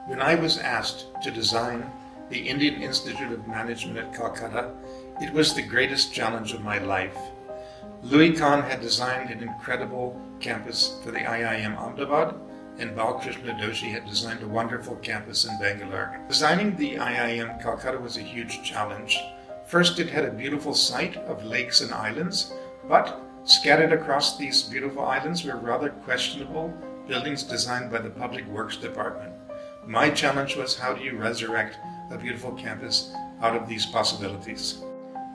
When I was asked to design the Indian Institute of Management at Calcutta, it was the greatest challenge of my life. Louis Kahn had designed an incredible campus for the IIM Ahmedabad, and Balkrishna Doshi had designed a wonderful campus in Bangalore. Designing the IIM Calcutta was a huge challenge. First, it had a beautiful site of lakes and islands, but scattered across these beautiful islands were rather questionable buildings designed by the Public Works Department. My challenge was, how do you resurrect a beautiful campus out of these possibilities?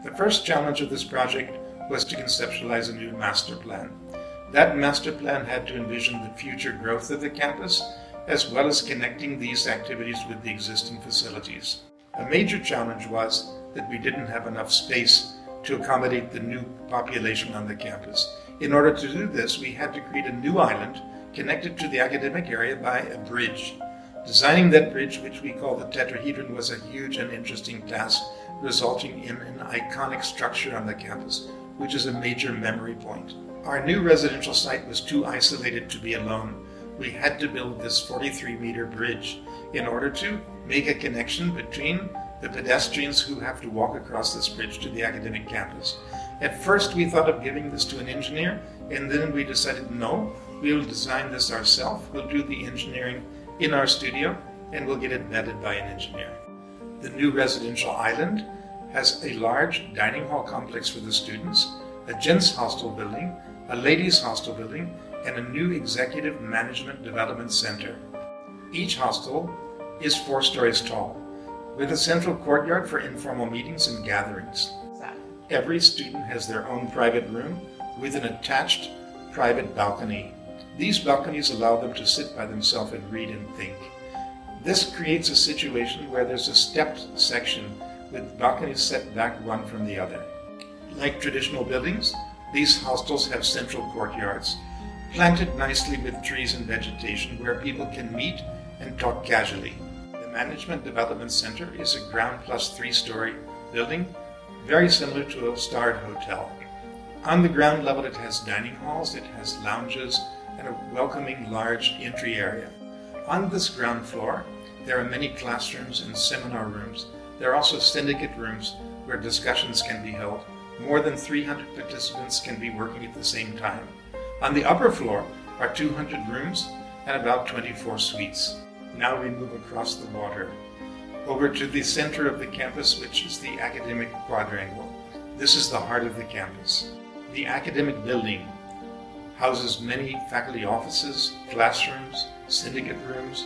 The first challenge of this project was to conceptualize a new master plan. That master plan had to envision the future growth of the campus, as well as connecting these activities with the existing facilities. A major challenge was that we didn't have enough space to accommodate the new population on the campus. In order to do this, we had to create a new island connected to the academic area by a bridge. Designing that bridge, which we call the tetrahedron, was a huge and interesting task, resulting in an iconic structure on the campus, which is a major memory point. Our new residential site was too isolated to be alone. We had to build this 43-meter bridge in order to make a connection between the pedestrians who have to walk across this bridge to the academic campus. At first, we thought of giving this to an engineer, and then we decided, no, we will design this ourselves. We'll do the engineering in our studio, and we'll get it vetted by an engineer. The new residential island has a large dining hall complex for the students, a gents hostel building, a ladies hostel building, and a new executive management development center. Each hostel is 4 stories tall, with a central courtyard for informal meetings and gatherings. Every student has their own private room with an attached private balcony. These balconies allow them to sit by themselves and read and think. This creates a situation where there's a stepped section with balconies set back one from the other. Like traditional buildings, these hostels have central courtyards, planted nicely with trees and vegetation where people can meet and talk casually. The Management Development Center is a ground plus 3-story building, very similar to a starred hotel. On the ground level, it has dining halls, it has lounges, and a welcoming large entry area. On this ground floor, there are many classrooms and seminar rooms. There are also syndicate rooms where discussions can be held. More than 300 participants can be working at the same time. On the upper floor are 200 rooms and about 24 suites. Now we move across the water over to the center of the campus, which is the Academic Quadrangle. This is the heart of the campus. The academic building houses many faculty offices, classrooms, syndicate rooms,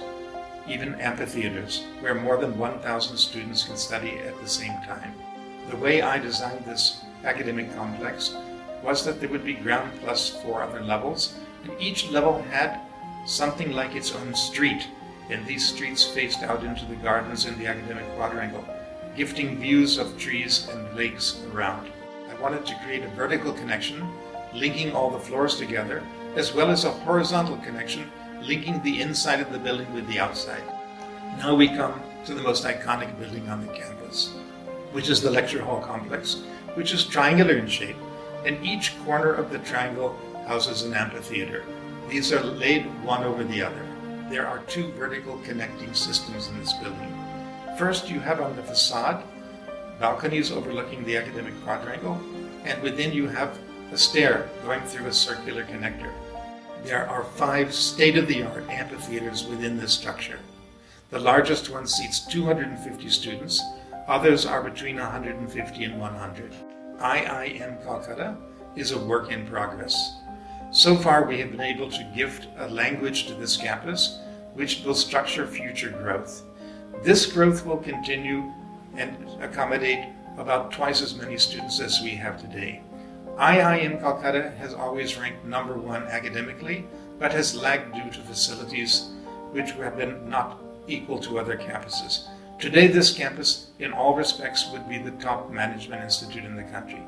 even amphitheaters, where more than 1,000 students can study at the same time. The way I designed this academic complex was that there would be ground plus 4 other levels, and each level had something like its own street, and these streets faced out into the gardens in the Academic Quadrangle, gifting views of trees and lakes around. I wanted to create a vertical connection, linking all the floors together, as well as a horizontal connection, linking the inside of the building with the outside. Now we come to the most iconic building on the campus, which is the lecture hall complex, which is triangular in shape, and each corner of the triangle houses an amphitheater. These are laid one over the other. There are 2 vertical connecting systems in this building. First, you have on the facade balconies overlooking the Academic Quadrangle, and within you have a stair going through a circular connector. There are 5 state-of-the-art amphitheaters within this structure. The largest one seats 250 students. Others are between 150 and 100. IIM Calcutta is a work in progress. So far, we have been able to gift a language to this campus, which will structure future growth. This growth will continue and accommodate about twice as many students as we have today. IIM Calcutta has always ranked number 1 academically, but has lagged due to facilities which have been not equal to other campuses. Today, this campus, in all respects, would be the top management institute in the country.